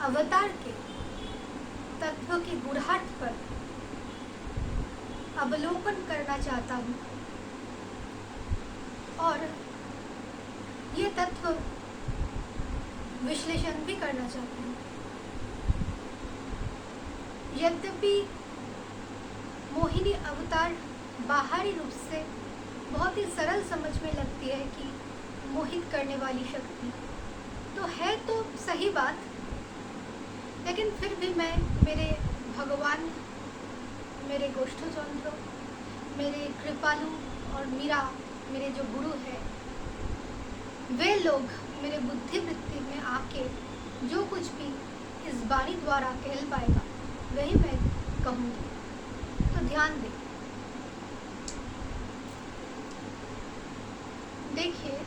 अवतार के तत्व के गूढ़ार्थ पर अवलोकन करना चाहता हूँ और ये तत्व विश्लेषण भी करना चाहती हूँ। यद्यपि मोहिनी अवतार बाहरी रूप से बहुत ही सरल समझ में लगती है कि मोहित करने वाली शक्ति तो है, तो सही बात, लेकिन फिर भी मैं मेरे भगवान, मेरे गोष्ठचंद्र, मेरे कृपालु और मीरा, मेरे जो गुरु है, वे लोग मेरे बुद्धि वृत्ति में आके जो कुछ भी इस वाणी द्वारा कह पाएगा वही मैं कहूँगी। तो ध्यान दें। देखिए,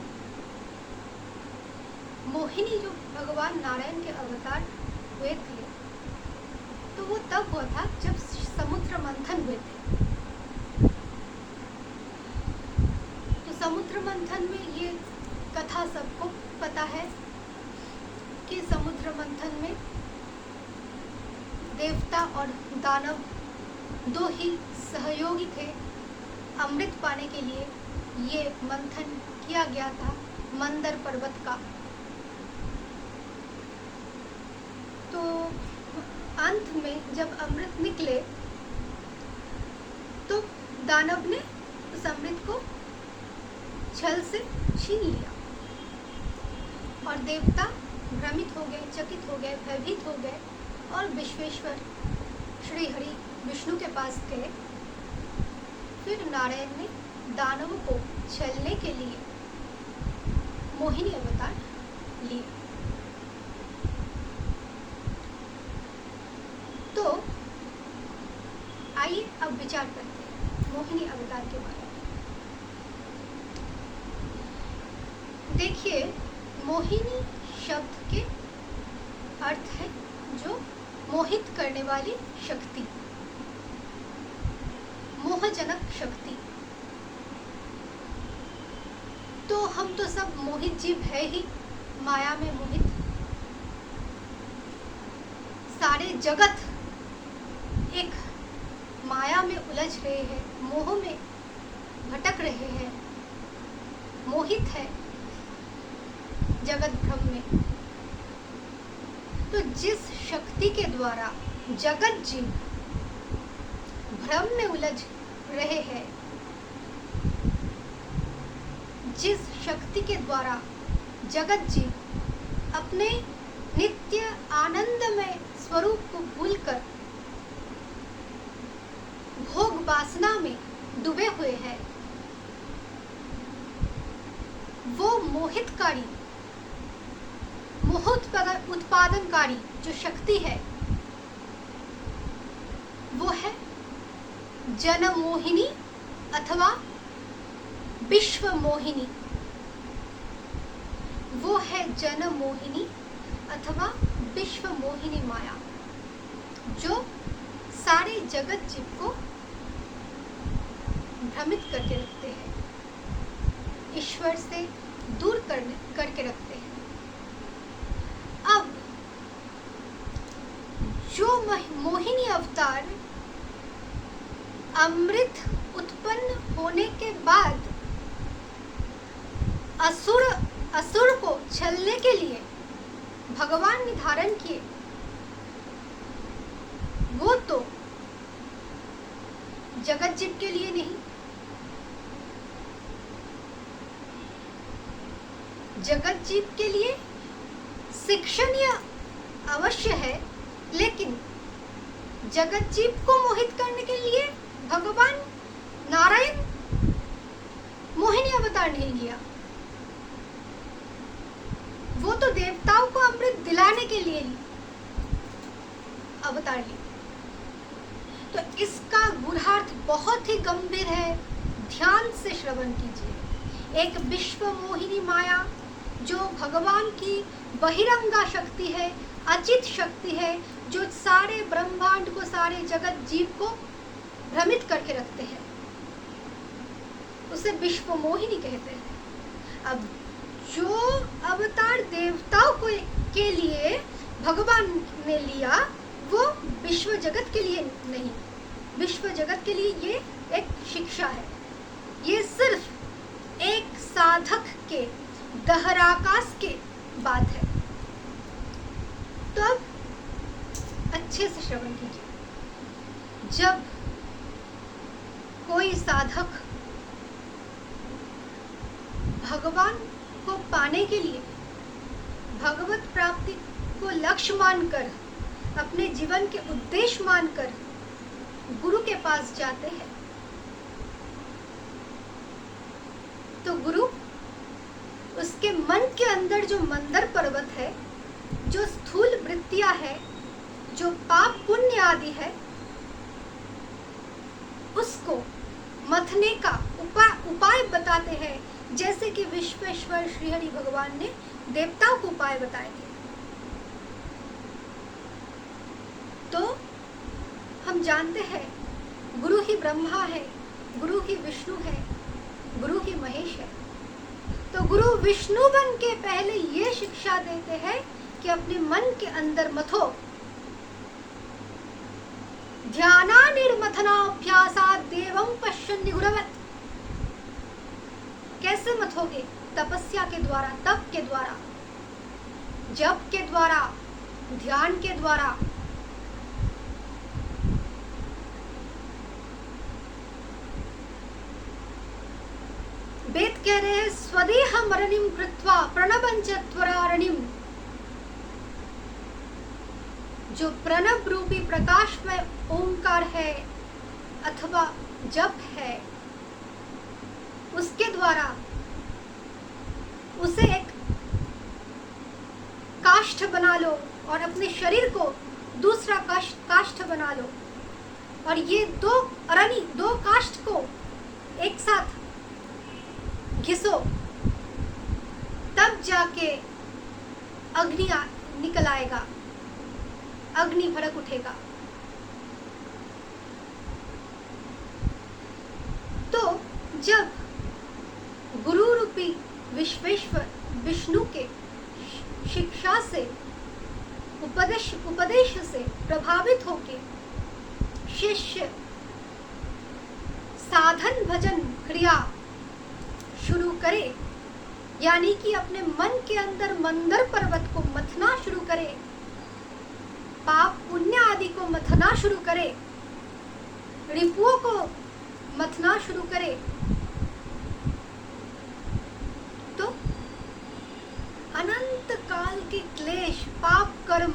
मोहिनी जो भगवान नारायण के अवतार हुए थे तो वो तब हुआ था जब समुद्र मंथन हुए थे। तो समुद्र मंथन में ये कथा सबको पता है कि समुद्र मंथन में देवता और दानव दो ही सहयोगी थे। अमृत पाने के लिए ये मंथन किया गया था मंदर पर्वत का। तो अंत में जब अमृत निकले तो दानव ने उस अमृत को छल से छीन लिया और देवता भ्रमित हो गए, चकित हो गए, भयभीत हो गए और विश्वेश्वर श्री हरि विष्णु के पास गए। फिर नारायण ने दानव को छलने के लिए मोहिनी अवतार लिए। तो आइए अब विचार करते हैं मोहिनी अवतार के बारे में। देखिए, मोहिनी शब्द के अर्थ है जो मोहित करने वाली शक्ति, मोहजनक शक्ति। तो हम तो सब मोहित जीव है ही, माया में मोहित। सारे जगत एक माया में उलझ रहे हैं, मोह में भटक रहे हैं, मोहित है जगत भ्रम में। तो जिस शक्ति के द्वारा जगत जीव भ्रम में उलझ रहे हैं, जिस शक्ति के द्वारा जगत जीव अपने नित्य आनंदमय स्वरूप को भूलकर भोग वासना में डूबे हुए हैं, वो मोहितकारी, उत्पादनकारी जो शक्ति है वो है जनमोहिनी अथवा विश्व मोहिनी। वो है जनमोहिनी अथवा विश्व मोहिनी माया जो सारे जगत जीव को भ्रमित करके रखते हैं, ईश्वर से दूर करके रखते हैं। अब जो मोहिनी अवतार अमृत उत्पन्न होने के बाद असुर को छलने के लिए भगवान ने धारण किए, वो तो जगत जीव के लिए नहीं, जगत जीव के लिए शिक्षणीय अवश्य है, लेकिन जगत जीव को मोहित करने के लिए भगवान नारायण मोहिनी अवतार नहीं लिया। वो तो देवताओं को अमृत दिलाने के लिए अवतार लिया। तो इसका गूढ़ार्थ बहुत ही गंभीर है, ध्यान से श्रवण कीजिए। एक विश्व मोहिनी माया जो भगवान की बहिरंगा शक्ति है, अचित शक्ति है, जो सारे ब्रह्मांड को, सारे जगत जीव को भ्रमित करके रखते हैं, उसे विश्व मोहिनी कहते हैं। अब जो अवतार देवताओं को के लिए भगवान ने लिया वो विश्व जगत के लिए नहीं, विश्व जगत के लिए ये एक शिक्षा है, ये सिर्फ एक साधक के दहराकाश के बात है। तो अब अच्छे से श्रवण कीजिए। जब कोई साधक भगवान को पाने के लिए भगवत प्राप्ति को लक्ष्य मानकर, अपने जीवन के उद्देश्य मानकर गुरु के पास जाते हैं, तो गुरु उसके मन के अंदर जो मंदर पर्वत है, जो स्थूल वृत्तियां है, जो पाप पुण्य आदि है, उसको मथने का उपाय बताते हैं, जैसे कि विश्वेश्वर श्रीहरि भगवान ने देवताओं को उपाय बताए थे। तो हम जानते हैं गुरु ही ब्रह्मा है, गुरु ही विष्णु है, गुरु ही महेश है। तो गुरु विष्णु बन के पहले ये शिक्षा देते हैं कि अपने मन के अंदर मथो। ध्याना निर्मथनाभ्यासात् देवं पश्यन्ति गुरवत्। कैसे मथोगे? तपस्या के द्वारा, तप के द्वारा, जप के द्वारा, ध्यान के द्वारा। वेद कह रहे हैं स्वदेह मरणिम कृत्वा प्रणवंच त्वरारणिम। जो प्रणव रूपी प्रकाश में ओंकार है अथवा जप है, उसके द्वारा उसे एक काष्ठ बना लो और अपने शरीर को दूसरा काष्ठ बना लो, और ये दो काष्ठ को एक साथ घिसो, तब जाके अग्नि निकल आएगा, अग्नि भड़क उठेगा। तो जब गुरु रूपी विश्वेश्वर विष्णु के शिक्षा से, उपदेश से प्रभावित होके शिष्य साधन भजन क्रिया शुरू करे, यानी कि अपने मन के अंदर मंदर पर्वत को मथना शुरू करे, पाप पुण्य आदि को मथना शुरू करे, रिपुओं को मथना शुरू करे, तो अनंत काल के क्लेश, पाप कर्म,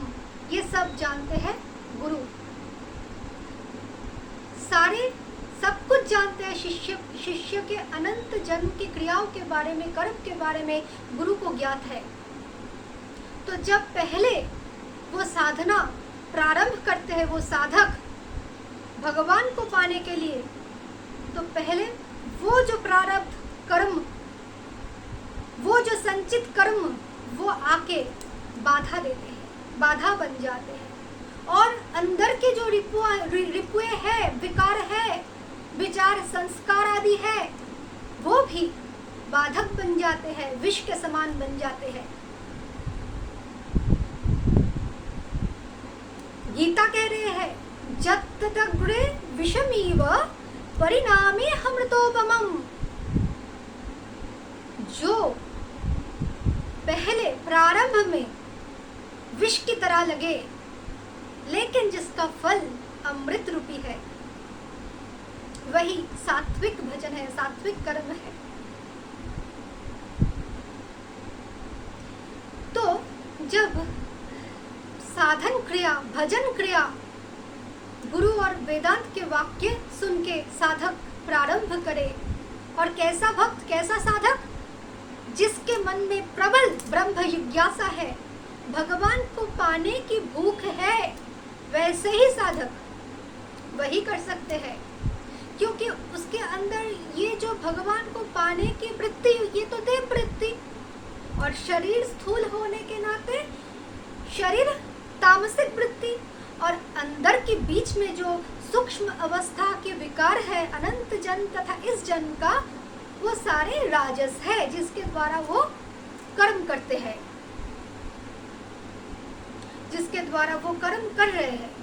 ये सब जानते हैं गुरु। सब कुछ जानते हैं शिष्य के अनंत जन्म की क्रियाओं के बारे में, कर्म के बारे में गुरु को ज्ञात है। तो जब पहले वो साधना प्रारंभ करते हैं, वो साधक भगवान को पाने के लिए, तो पहले वो जो प्रारब्ध कर्म, वो जो संचित कर्म, वो आके बाधा देते हैं, बाधा बन जाते हैं, और अंदर के जो रिपुए है, विकार है, विचार संस्कार आदि है, वो भी बाधक बन जाते हैं, विष के समान बन जाते हैं। गीता कह रहे हैं जत्तग्रे विषमीव परिणामे अमृतोपमम्। जो पहले प्रारंभ में विष की तरह लगे, लेकिन जिसका फल अमृत रूपी है, वही सात्विक भजन है, सात्विक कर्म है। तो जब साधन क्रिया, भजन क्रिया, गुरु और वेदांत के वाक्य सुन के साधक प्रारंभ करे, और कैसा भक्त, कैसा साधक, जिसके मन में प्रबल ब्रह्म जिज्ञासा है, भगवान को पाने की भूख है, वैसे ही साधक वही कर सकते हैं। क्योंकि उसके अंदर ये जो भगवान को पाने की वृत्ति, ये तो देव वृत्ति, और शरीर स्थूल होने के नाते शरीर तामसिक वृत्ति, और अंदर के बीच में जो सूक्ष्म अवस्था के विकार है, अनंत जन्म तथा इस जन्म का, वो सारे राजस है, जिसके द्वारा वो कर्म करते हैं। जिसके द्वारा वो कर्म कर रहे हैं।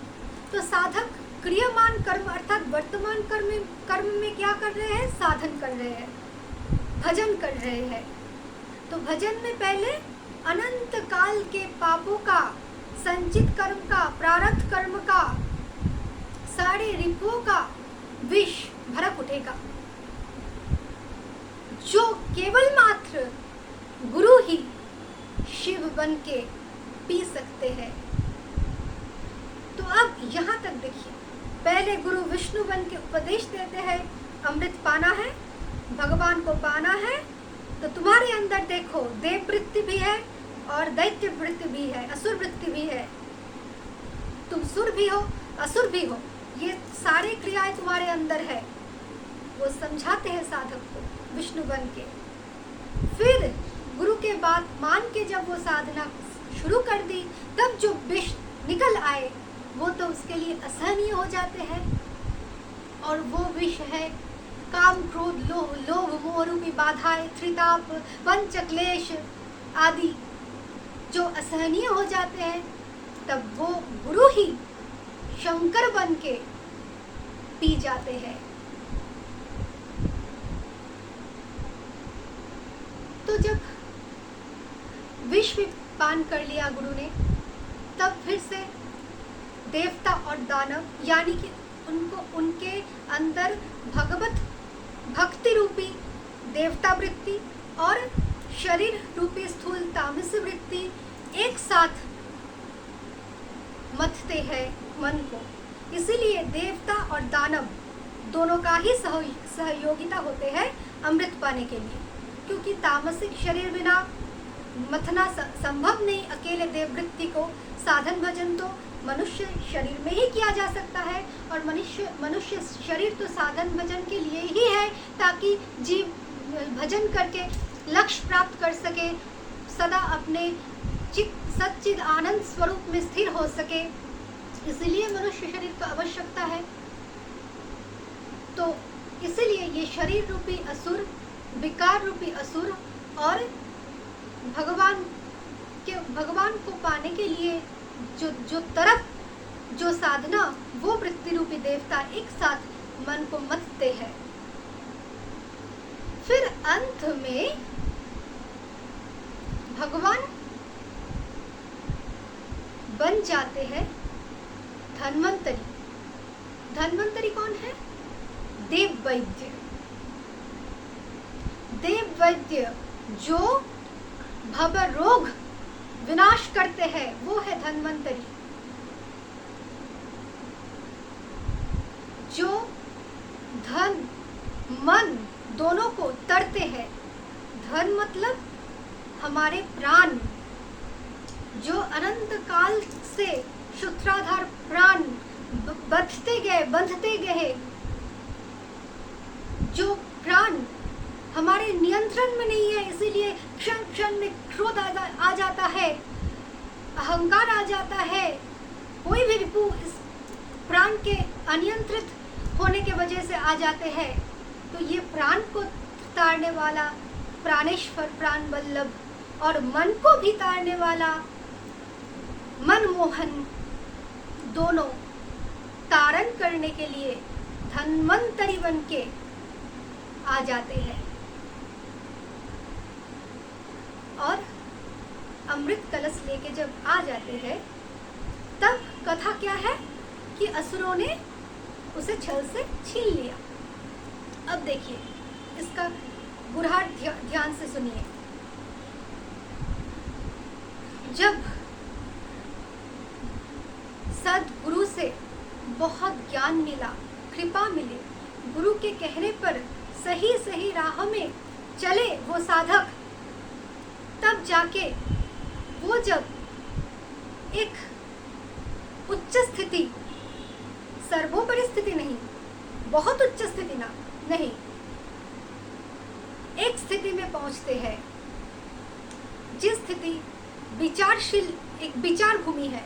तो साधक क्रियमान कर्म अर्थात वर्तमान कर्म में क्या कर रहे हैं? साधन कर रहे हैं, भजन कर रहे हैं। तो भजन में पहले अनंत काल के पापों का, संचित कर्म का, प्रारब्ध कर्म का, सारे रिपुओं का विष भड़क उठेगा, जो केवल मात्र गुरु ही शिव बन के पी सकते हैं। तो अब यहाँ तक देखिए, पहले गुरु विष्णु बन के उपदेश देते हैं, अमृत पाना है, भगवान को पाना है। तो तुम्हारे अंदर देखो देव वृत्ति भी है और दैत्य वृत्ति भी है, असुर वृत्ति भी है। तुम सुर भी हो, असुर भी हो, ये सारे क्रियाएं तुम्हारे अंदर है। वो समझाते हैं साधक को विष्णु बन के। फिर गुरु के बात मान के जब वो साधना शुरू कर दी, तब जो विष निकल आए वो तो उसके लिए असहनीय हो जाते हैं। और वो विष है काम, क्रोध, लोभ, मोह रूपी बाधाएं, त्रिताप, पंचक्लेश आदि जो असहनीय हो जाते हैं। तब वो गुरु ही शंकर बन के पी जाते हैं। तो जब विष भी पान कर लिया गुरु ने, तब फिर से देवता और दानव यानी कि उनके अंदर भगवत भक्ति रूपी देवता वृत्ति और शरीर रूपी स्थूल तामसी वृत्ति एक साथ मथते हैं मन को। इसीलिए देवता और दानव दोनों का ही सहयोगिता होते हैं अमृत पाने के लिए, क्योंकि तामसिक शरीर बिना मथना संभव नहीं। अकेले देववृत्ति को साधन भजन तो मनुष्य शरीर में ही किया जा सकता है, और मनुष्य शरीर तो साधन भजन के लिए ही है, ताकि जीव भजन करके लक्ष्य प्राप्त कर सके, सदा अपने सच्चिद आनंद स्वरूप में स्थिर हो सके। इसलिए मनुष्य शरीर को आवश्यकता है। तो इसलिए ये शरीर रूपी असुर, विकार रूपी असुर और भगवान को पाने के लिए जो साधना, वो वृत्ति रूपी देवता एक साथ मन को मथते हैं। फिर अंत में भगवान बन जाते हैं धन्वंतरी। धन्वंतरी कौन है? देव वैद्य। देव वैद्य जो भव रोग विनाश करते हैं, वो है धन्वंतरी। जो धन मन दोनों को तरते हैं। धन मतलब हमारे प्राण, जो अनंत काल से सूत्राधार प्राण बंधते गए, जो प्राण हमारे नियंत्रण में नहीं है, इसीलिए क्षण क्षण में क्रोध आ जाता है, अहंकार आ जाता है, कोई भी रिपु इस प्राण के अनियंत्रित होने के वजह से आ जाते हैं। तो ये प्राण को तारने वाला प्राणेश्वर, प्राण वल्लभ, और मन को भी तारने वाला मनमोहन, दोनों तारण करने के लिए धन्वंतरी बन के आ जाते हैं। और अमृत कलश लेके जब आ जाते हैं, तब कथा क्या है कि असुरों ने उसे छल से छीन लिया। अब देखिए इसका बुरहाट ध्यान से सुनिए। जब सदगुरु से बहुत ज्ञान मिला, कृपा मिली, गुरु के कहने पर सही राह में चले वो साधक, तब जाके वो जब एक उच्च स्थिति, सर्वोपरि स्थिति नहीं, बहुत उच्च स्थिति नहीं, एक स्थिति में पहुंचते हैं, जिस स्थिति विचारशील, एक विचार भूमि है,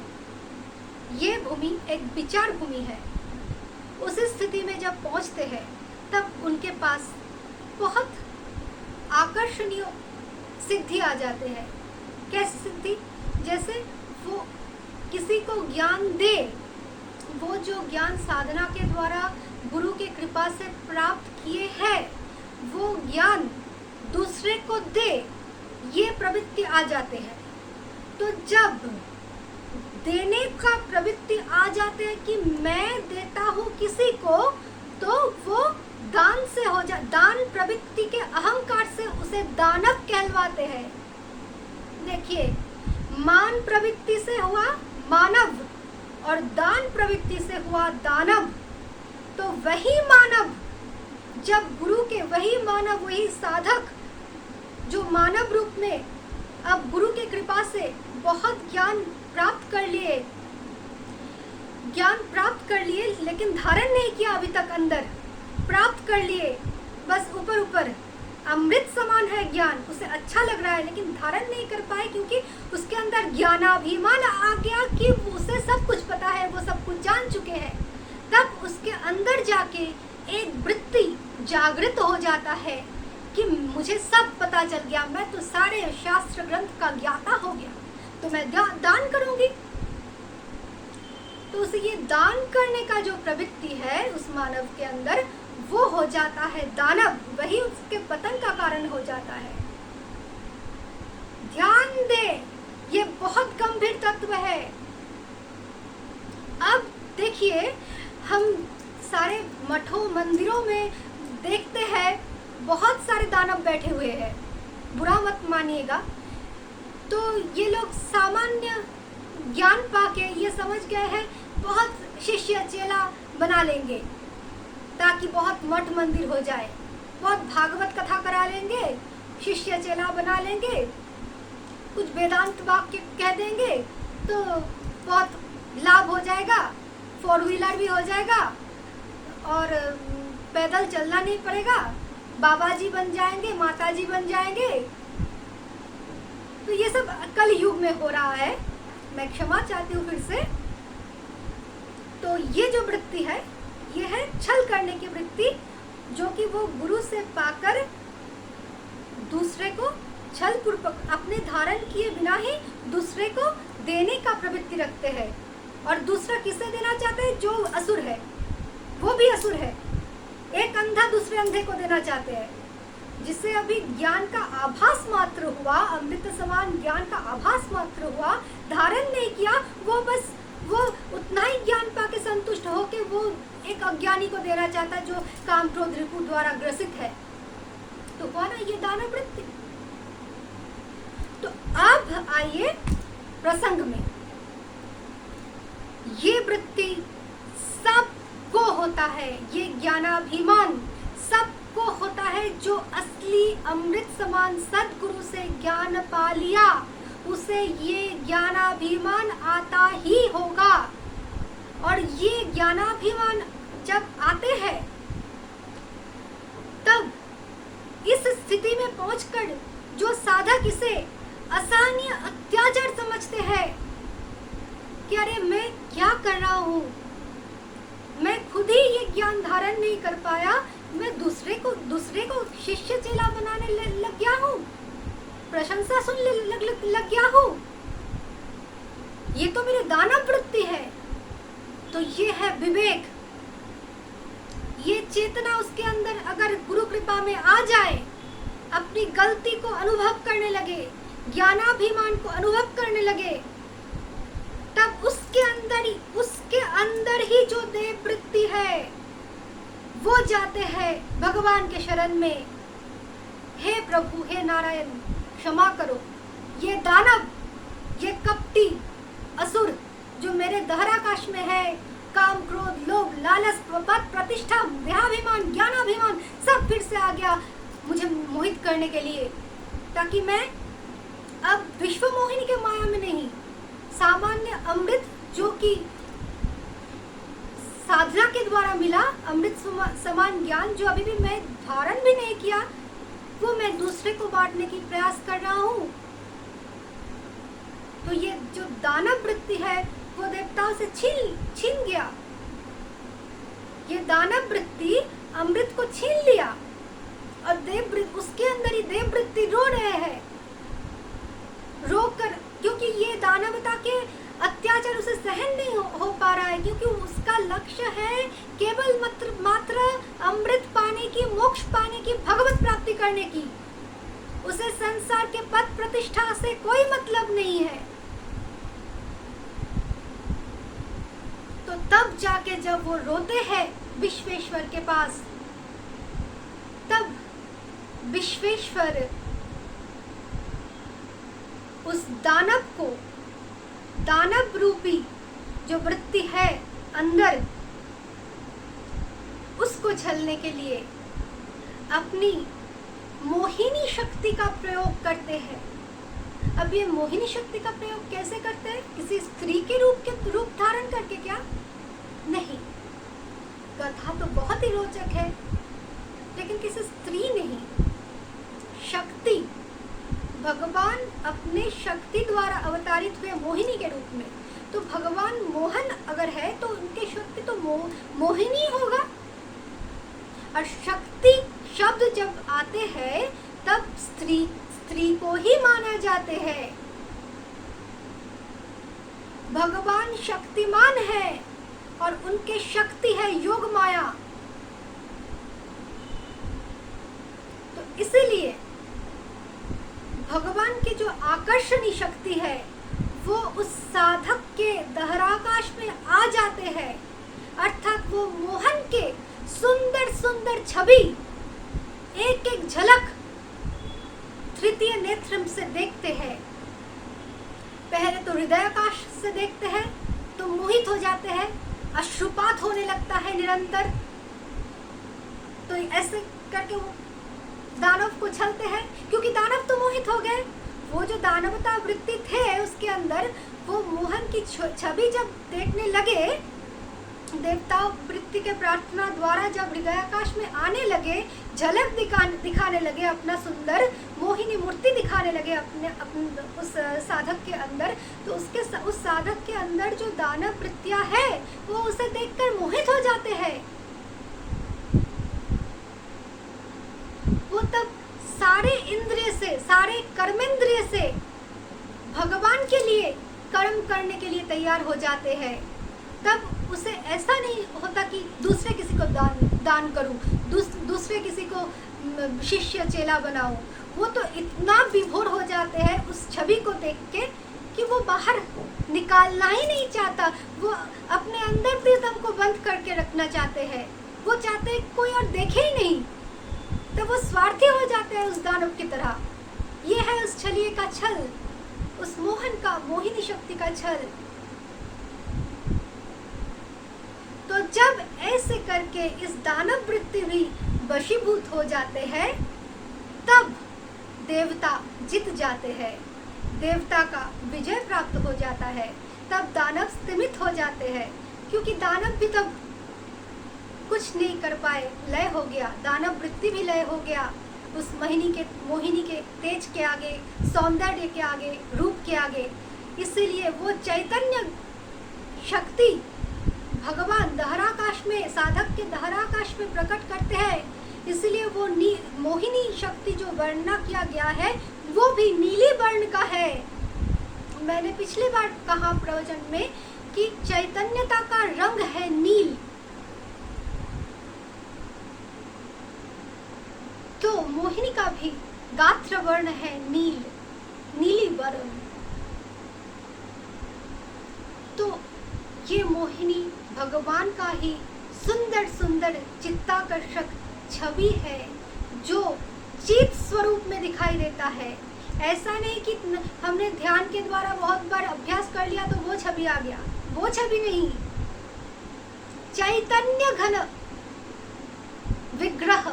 ये भूमि एक विचार भूमि है। उस स्थिति में जब पहुंचते हैं, तब उनके पास बहुत आकर्षणीय सिद्धि आ जाते हैं। कैसी सिद्धि? जैसे वो किसी को ज्ञान दे, वो जो ज्ञान साधना के द्वारा गुरु के कृपा से प्राप्त किए हैं, वो ज्ञान दूसरे को दे, ये प्रवृत्ति आ जाते हैं। तो जब देने का प्रवृत्ति आ जाते हैं कि मैं देता हूँ किसी को, तो वो दान से हो जा, दान प्रवृत्ति के अहंकार से उसे दानव कहलवाते हैं। देखिए, मान प्रवृत्ति से हुआ मानव और दान प्रवृत्ति से हुआ दानव। तो वही मानव जब गुरु के, वही मानव, वही साधक जो मानव रूप में अब गुरु के कृपा से बहुत ज्ञान प्राप्त कर लिए, लेकिन धारण नहीं किया अभी तक, अंदर प्राप्त कर लिए, बस ऊपर ऊपर अमृत समान है ज्ञान, उसे अच्छा लग रहा है, लेकिन धारण नहीं कर पाए क्योंकि उसके अंदर ज्ञानाभिमान आ गया कि उसे सब कुछ पता है, वो सब कुछ जान चुके हैं। तब उसके अंदर जाके एक वृत्ति जागृत हो जाता है कि मुझे सब पता चल गया, मैं तो सारे शास्त्र ग्रंथ का ज्ञाता हो गया, तो मैं दान करूंगी। तो उसे ये दान करने का जो प्रवृत्ति है उस मानव के अंदर, वो हो जाता है दानव, वही उसके पतन का कारण हो जाता है। ध्यान दे, ये बहुत गंभीर तत्व है। अब देखिए, हम सारे मठों मंदिरों में देखते हैं बहुत सारे दानव बैठे हुए हैं, बुरा मत मानिएगा। तो ये लोग सामान्य ज्ञान पाके ये समझ गए हैं बहुत शिष्य चेला बना लेंगे ताकि बहुत मठ मंदिर हो जाए, बहुत भागवत कथा करा लेंगे, शिष्य चेला बना लेंगे, कुछ वेदांत वाक्य कह देंगे तो बहुत लाभ हो जाएगा, 4 व्हीलर भी हो जाएगा और पैदल चलना नहीं पड़ेगा, बाबा जी बन जाएंगे, माता जी बन जाएंगे। तो ये सब कल युग में हो रहा है, मैं क्षमा चाहती हूँ फिर से। तो ये जो वृत्ति है, ये है छल करने की वृत्ति, जो कि वो गुरु से पाकर दूसरे को छल पूर्वक अपने धारण किए बिना ही दूसरे को देने का प्रवृत्ति रखते हैं। और दूसरा किसे देना चाहते हैं? जो असुर है, वो भी असुर है। एक अंधा दूसरे अंधे को देना चाहते हैं, जिससे अभी ज्ञान का आभास मात्र हुआ, अमृत समान ज्ञान का आभास मात्र हुआ, धारण नहीं किया, वो उतना ही ज्ञान पाके संतुष्ट होके वो एक अज्ञानी को देना चाहता है जो काम क्रोध रिपु द्वारा ग्रसित है। तो हुआ ना ये दानव वृत्ति। तो अब आइए प्रसंग में। ये वृत्ति सबको होता है, ये ज्ञानाभिमान सबको होता है। जो असली अमृत समान सद्गुरु से ज्ञान पा लिया, उसे ये ज्ञानाभिमान आता ही होगा। और ये ज्ञानाभिमान जब आते हैं, तब इस स्थिति में पहुंचकर जो साधक इसे असहनीय अत्याचार समझते हैं कि अरे मैं क्या कर रहा हूँ, मैं खुद ही ये ज्ञान धारण नहीं कर पाया, मैं दूसरे को शिष्य चेला बनाने लग गया हूँ, प्रशंसा सुन लग गया हूँ, ये तो मेरी दानव वृत्ति है। तो ये है विवेक, ये चेतना उसके अंदर अगर गुरु कृपा में आ जाए, अपनी गलती को अनुभव करने लगे, ज्ञानाभिमान को अनुभव करने लगे, तब उसके अंदर ही जो देव वृत्ति है, वो जाते हैं भगवान के शरण में। हे प्रभु, हे नारायण, क्षमा करो, ये दानव, ये कपटी असुर जो मेरे दहराकाश में है, काम क्रोध लोभ लालच पद प्रतिष्ठा देहाभिमान ज्ञानाभिमान सब फिर से आ गया मुझे मोहित करने के लिए, ताकि मैं अब विश्व मोहिनी के माया में नहीं, सामान्य अमृत जो कि साधना के द्वारा मिला, अमृत समान ज्ञान जो अभी भी मैं धारण भी नहीं किया, वो मैं दूसरे को बांटने की प्रयास कर रहा हूँ। तो ये जो दानव वृत्ति है वो देवताओं से छीन गया। ये दानव वृत्ति अमृत को छीन लिया और उसके अंदर ही देव वृत्ति रो रहे हैं, रो कर, क्योंकि ये दानवता के अत्याचार उसे सहन नहीं हो पा रहा है, क्योंकि उसका लक्ष्य है केवल मात्र अमृत पाने की, मोक्ष पाने की, भगवत प्राप्ति करने की। उसे संसार के पद प्रतिष्ठा से कोई मतलब नहीं है। तो तब जाके जब वो रोते हैं विश्वेश्वर के पास, तब विश्वेश्वर उस दानव को, दानव रूपी जो वृत्ति है अंदर, उसको छलने के लिए अपनी मोहिनी शक्ति का प्रयोग करते हैं। अब ये मोहिनी शक्ति का प्रयोग कैसे करते हैं? किसी स्त्री के रूप धारण करके क्या? नहीं, कथा तो बहुत ही रोचक है, लेकिन किसी स्त्री नहीं, शक्ति, भगवान अपने शक्ति द्वारा अवतारित हुए मोहिनी के रूप में। तो भगवान मोहन अगर है तो उनके शक्ति तो मोहिनी होगा। और शक्ति शब्द जब आते हैं तब स्त्री को ही माना जाते हैं। भगवान शक्तिमान है और उनके शक्ति है योग माया। तो इसीलिए भगवान की जो आकर्षणी शक्ति है वो उस साधक के दहराकाश में आ जाते हैं, अर्थात वो मोहन के सुंदर सुंदर छवि एक एक झलक तृतीय नेत्र से देखते हैं। पहले तो हृदयाकाश से देखते हैं तो मोहित हो जाते हैं, अश्रुपात होने लगता है निरंतर। तो ऐसे करके वो दानव को छलते हैं, क्योंकि दानव तो मोहित हो गए। वो जो दानवता वृत्ति थे उसके अंदर, वो मोहन की छवि जब देखने लगे, देवता वृत्ति के प्रार्थना द्वारा जब हृदयाकाश में आने लगे, झलक दिखाने लगे, अपना सुंदर मोहिनी मूर्ति दिखाने लगे अपने उस साधक के अंदर, तो उस साधक के अंदर जो दानव वृत्तियां है वो उसे देखकर मोहित हो जाते हैं। वो तब सारे इंद्रिय से, सारे कर्मेंद्रिय से भगवान के लिए कर्म करने के लिए तैयार हो जाते हैं। तब उसे ऐसा नहीं होता कि दूसरे किसी को दान करूं, दूसरे किसी को शिष्य चेला बनाऊं। वो तो इतना विभोर हो जाते हैं उस छवि को देख के कि वो बाहर निकालना ही नहीं चाहता। वो अपने अंदर प्रीतम को बंद करके रखना चाहते हैं। वो चाहते हैं कोई और देखे ही नहीं। तो वो स्वार्थी हो जाते हैं उस दानव की तरह। ये है उस छलिए का छल, उस मोहन का, मोहिनी शक्ति का छल। तो जब ऐसे करके इस दानव वृत्ति भी वशीभूत हो जाते हैं, तब देवता जीत जाते हैं, देवता का विजय प्राप्त हो जाता है। तब दानव स्तिमित हो जाते हैं, क्योंकि दानव भी तब कुछ नहीं कर पाए, लय हो गया, दानव वृत्ति भी लय हो गया उस मोहिनी के तेज के आगे, सौंदर्य के आगे, रूप के आगे। इसीलिए वो चैतन्य शक्ति भगवान दहराकाश में, साधक के दहराकाश में प्रकट करते हैं। इसलिए वो मोहिनी शक्ति जो वर्णना किया गया है वो भी नीली वर्ण का है। मैंने पिछली बार कहा प्रवचन में कि चैतन्यता का रंग है नील। तो मोहिनी का भी गात्र वर्ण है नील, नीली वर्ण। तो ये मोहिनी भगवान का ही सुंदर सुंदर चित्ताकर्षक छवि है जो चित स्वरूप में दिखाई देता है। ऐसा नहीं कि हमने ध्यान के द्वारा बहुत बार अभ्यास कर लिया तो वो छवि आ गया, वो छवि नहीं। चैतन्य घन विग्रह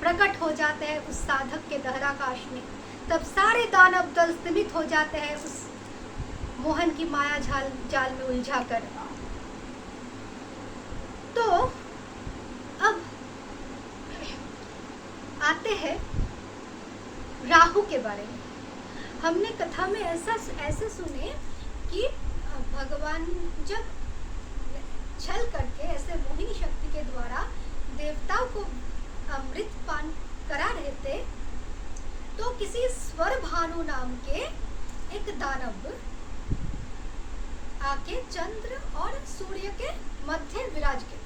प्रकट हो जाते हैं उस साधक के दहराकाश में। तब सारे दानव दल स्तिमित हो जाते हैं उस मोहन की माया जाल में उलझाकर। तो अब आते हैं राहु के बारे में। हमने कथा में ऐसे सुने कि भगवान जब छल करके ऐसे मोहिनी शक्ति के द्वारा देवताओं को अमृत पान करा रहे थे, तो किसी स्वर भानु नाम के एक दानव आके चंद्र और सूर्य के मध्य विराज गए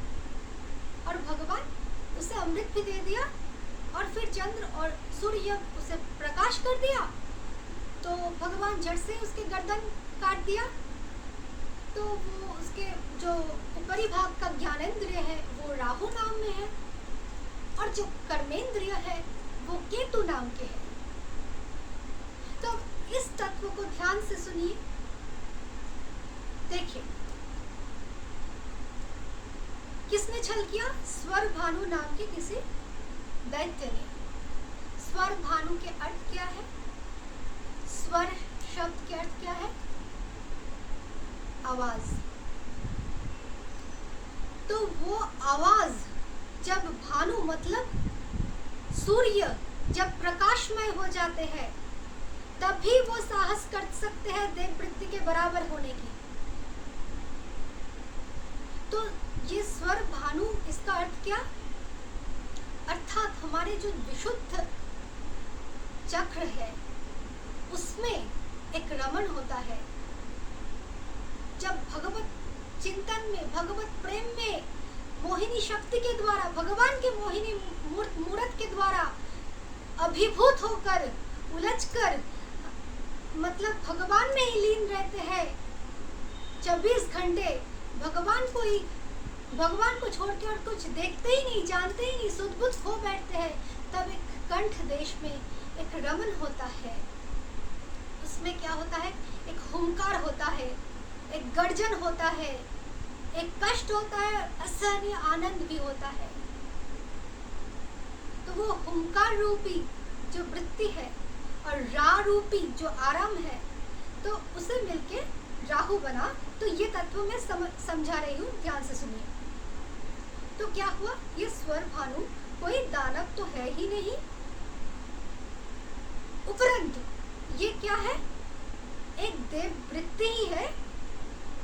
और भगवान उसे अमृत भी दे दिया और फिर चंद्र और सूर्य उसे प्रकाश कर दिया। तो भगवान झट से उसके गर्दन काट दिया। तो वो उसके जो ऊपरी भाग का ज्ञानेंद्रिय है वो राहु नाम में है और जो कर्मेंद्रिय है वो केतु नाम के है। तो इस तत्व को ध्यान से सुनिए। देखिए किसने छल किया? स्वर भानु नाम के किसी दैत्य ने। स्वर भानु के अर्थ क्या है? स्वर शब्द के अर्थ क्या है? आवाज। तो वो आवाज जब भानु मतलब सूर्य जब प्रकाशमय हो जाते हैं तभी वो साहस कर सकते हैं देववृत्ति के बराबर होने की। तो ये स्वर भानु इसका अर्थ क्या? अर्थात हमारे जो विशुद्ध चक्र है उसमें एक रमण होता है। जब भगवत चिंतन में, भगवत प्रेम में मोहिनी शक्ति के द्वारा, भगवान के मोहिनी मूर्त के द्वारा अभिभूत होकर, उलझकर, मतलब भगवान में ही लीन रहते हैं 24 घंटे, भगवान को छोड़ के और कुछ देखते ही नहीं, जानते ही नहीं, सुध-बुध खो बैठते हैं, तब एक कंठ देश में एक रमन होता है। उसमें क्या होता है? एक हुंकार होता है, एक गर्जन होता है, एक कष्ट होता है, असहनीय आनंद भी होता है। तो वो हुंकार रूपी जो वृत्ति है और रा रूपी जो आराम है, तो उसे मिलके राहु बना। तो ये तत्व मैं समझा रही हूँ, ध्यान से सुनिए। तो क्या हुआ? ये स्वर भानु कोई दानव तो है ही नहीं, उपरंतु ये क्या है? एक देव वृत्ति ही है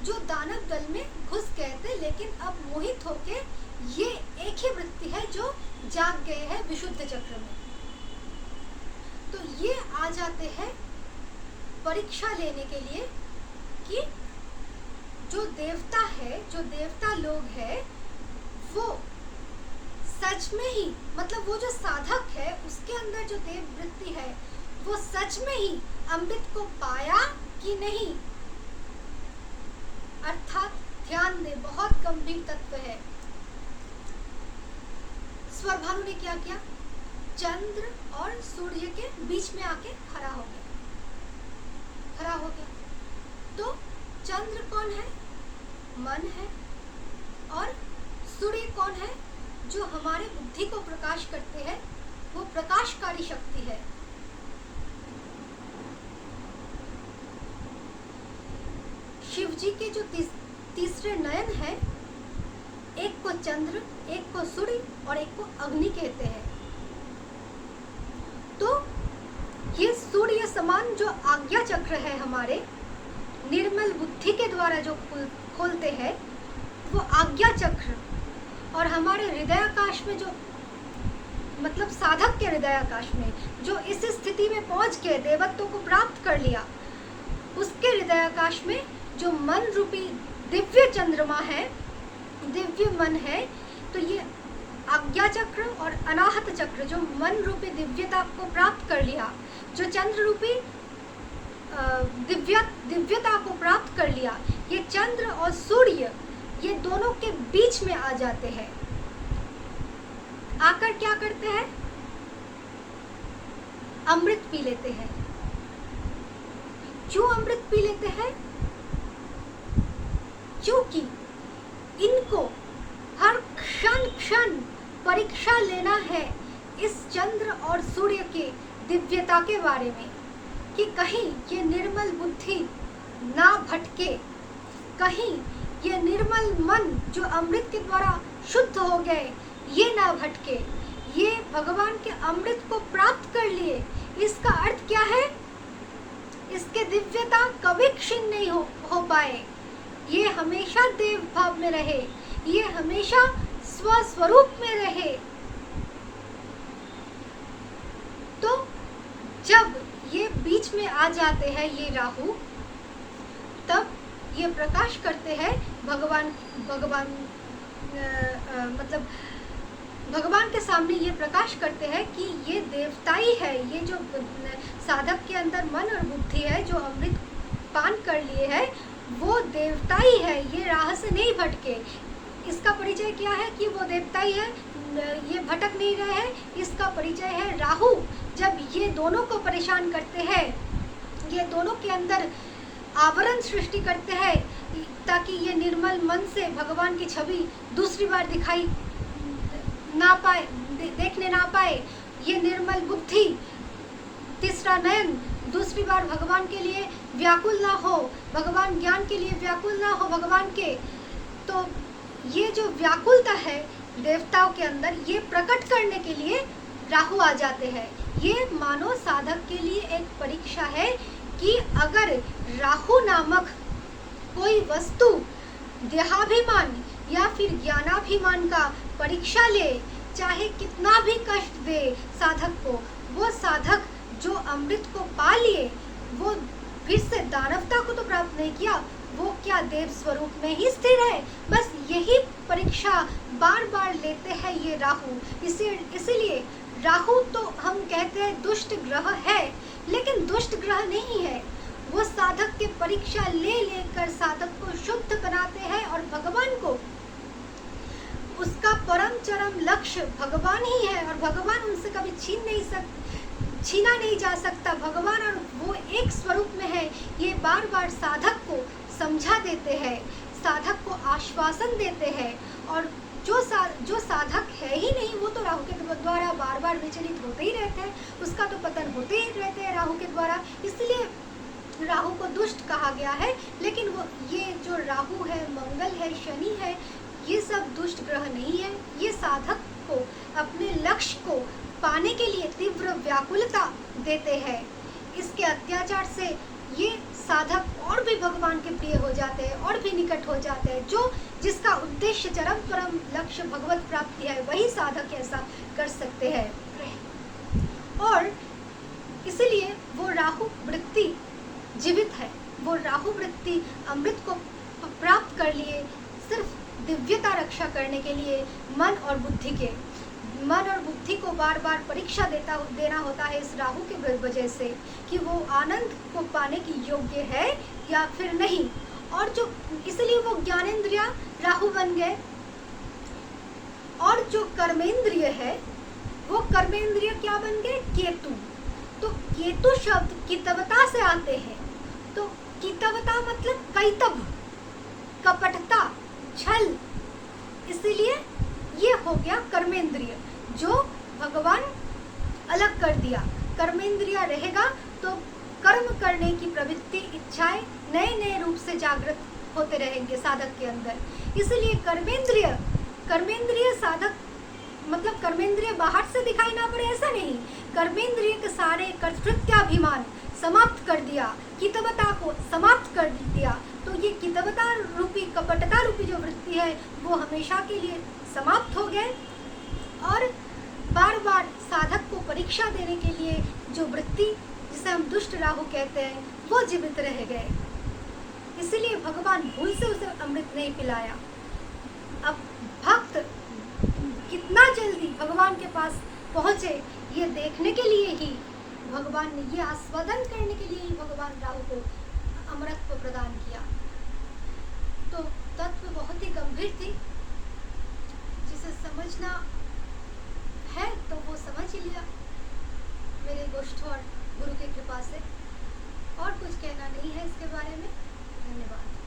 जो दानव दल में घुस गए थे, लेकिन अब मोहित होके ये एक ही वृत्ति है जो जाग गए हैं विशुद्ध चक्र में। तो ये आ जाते हैं परीक्षा लेने के लिए कि जो देवता है, जो देवता लोग है, वो सच में ही, मतलब वो जो साधक है उसके अंदर जो देव वृत्ति है वो सच में ही अमृत को पाया कि नहीं। अर्थात ध्यान दे, बहुत गंभीर तत्व है। स्वर भानु ने क्या किया? चंद्र और सूर्य के बीच में आके खड़ा हो गया। तो चंद्र कौन है? मन है। और सूर्य कौन है? जो हमारे बुद्धि को प्रकाश करते हैं, वो प्रकाशकारी शक्ति है। शिव जी के जो तीसरे नयन है, एक को चंद्र, एक को सूर्य और एक को अग्नि कहते हैं। तो ये सूर्य समान जो आज्ञा चक्र है हमारे, निर्मल बुद्धि के द्वारा जो खोलते हैं वो आज्ञा चक्र, और हमारे हृदयाकाश में जो, मतलब साधक के हृदयाकाश में जो इस स्थिति में पहुंच के देवत्व को प्राप्त कर लिया, उसके हृदयाकाश में जो मन रूपी दिव्य चंद्रमा है, दिव्य मन है, तो ये आज्ञा चक्र और अनाहत चक्र जो मन रूपी दिव्यता को प्राप्त कर लिया, जो चंद्र रूपी दिव्यता को प्राप्त कर लिया, ये चंद्र और सूर्य ये दोनों के बीच में आ जाते हैं। आकर क्या करते हैं? अमृत पी लेते हैं। क्यों अमृत पी लेते हैं? क्योंकि इनको हर क्षण परीक्षा लेना है इस चंद्र और सूर्य के दिव्यता के बारे में, कि कहीं ये निर्मल बुद्धि ना भटके, कहीं ये निर्मल मन जो अमृत के द्वारा शुद्ध हो गए ये ना भटके, ये भगवान के अमृत को प्राप्त कर लिए। इसका अर्थ क्या है? इसके दिव्यता कभी क्षीण नहीं हो पाए, ये हमेशा देव भाव में रहे, ये हमेशा स्वस्वरूप में रहे। तो जब ये बीच में आ जाते हैं ये राहु, तब ये प्रकाश करते हैं भगवान भगवान मतलब भगवान के सामने ये प्रकाश करते हैं कि ये देवताई है, ये जो साधक के अंदर मन और बुद्धि है जो अमृत पान कर लिए है वो देवताई है, ये राह से नहीं भटके। इसका परिचय क्या है कि वो देवताई है, ये भटक नहीं रहे हैं। इसका परिचय है राहु। जब ये दोनों को परेशान करते हैं, ये दोनों के अंदर आवरण सृष्टि करते हैं ताकि ये निर्मल मन से भगवान की छवि दूसरी बार दिखाई ना पाए, देखने ना पाए। ये निर्मल बुद्धि, तीसरा नयन दूसरी बार भगवान के लिए व्याकुल ना हो, भगवान ज्ञान के लिए व्याकुल ना हो भगवान के। तो ये जो व्याकुलता है देवताओं के अंदर, ये प्रकट करने के लिए राहु आ जाते हैं। ये मानव साधक के लिए एक परीक्षा है कि अगर राहु नामक कोई वस्तु देहाभिमान या फिर ज्ञानाभिमान का परीक्षा ले, चाहे कितना भी कष्ट दे साधक को, वो साधक जो अमृत को पा लिए वो फिर से दानवता को तो प्राप्त नहीं किया, वो क्या देव स्वरूप में ही स्थिर है। बस यही परीक्षा बार बार लेते हैं ये राहु। इसीलिए राहु तो हम कहते हैं दुष्ट ग्रह है, लेकिन दुष्ट ग्रह नहीं है। वो साधक के परीक्षा ले लेकर साधक को शुद्ध बनाते हैं और भगवान को, उसका परम चरम लक्ष्य भगवान ही है और भगवान उनसे कभी छीना नहीं जा सकता। भगवान और वो एक स्वरूप में है। ये बार बार साधक को समझा देते हैं, साधक को आश्वासन देते हैं। और जो साधक है ही नहीं वो तो राहु के द्वारा बार बार विचलित होते ही रहते हैं, उसका तो पतन होते ही रहते हैं राहु के द्वारा। इसलिए राहु को दुष्ट कहा गया है। लेकिन वो ये जो राहु है, मंगल है, शनि है, ये सब दुष्ट ग्रह नहीं है। ये साधक को अपने लक्ष्य को पाने के लिए तीव्र व्याकुलता देते हैं। इसके अत्याचार से ये साधक और भी भगवान के प्रिय हो जाते हैं और भी निकट हो जाते हैं। जो जिसका उद्देश्य चरम परम लक्ष्य भगवत प्राप्ति है, वही साधक ऐसा कर सकते हैं। और इसलिए वो राहु वृत्ति जीवित है। वो राहु वृत्ति अमृत को प्राप्त कर लिए सिर्फ दिव्यता रक्षा करने के लिए मन और बुद्धि को बार बार परीक्षा देना होता है इस राहु के वजह से कि वो आनंद को पाने की योग्य है या फिर नहीं। और जो इसलिए वो ज्ञानेंद्रिय राहु बन गए। और जो कर्मेंद्रिय है वो कर्मेंद्रिय क्या बन गए? केतु। तो केतु शब्द कितवता से आते हैं। तो कितवता मतलब कैतव, कपटता, छल। इसीलिए ये हो गया कर्मेंद्रिय, जो भगवान अलग कर दिया। कर्मेंद्रिय रहेगा तो कर्म करने की प्रवृत्ति, इच्छाएं नए नए रूप से जागृत होते रहेंगे साधक के अंदर। इसलिए कर्मेंद्रिय साधक मतलब कर्मेंद्रिय बाहर से दिखाई ना पड़े ऐसा नहीं। कर्मेंद्रिय के सारे कर्तृत्वाभिमान समाप्त कर दिया, कितवता को समाप्त कर दिया। तो ये कितवता रूपी, कपटता रूपी जो वृत्ति है वो हमेशा के लिए समाप्त हो गए। और बार बार साधक को परीक्षा देने के लिए जो वृत्ति, जिसे हम दुष्ट राहु कहते हैं, वो जीवित रह गए। इसलिए भगवान भूल से उसे अमृत नहीं पिलाया। अब भक्त कितना जल्दी भगवान के पास पहुँचे, ये देखने के लिए ही भगवान ने, ये आस्वादन करने के लिए ही भगवान राहु को अमृत को प्रदान किया। तो तत्व बहुत ही गंभीर थी, जिसे समझना है तो वो समझ ही लिया मेरे गोष्ठ और गुरु की कृपा से। और कुछ कहना नहीं है इसके बारे में। धन्यवाद।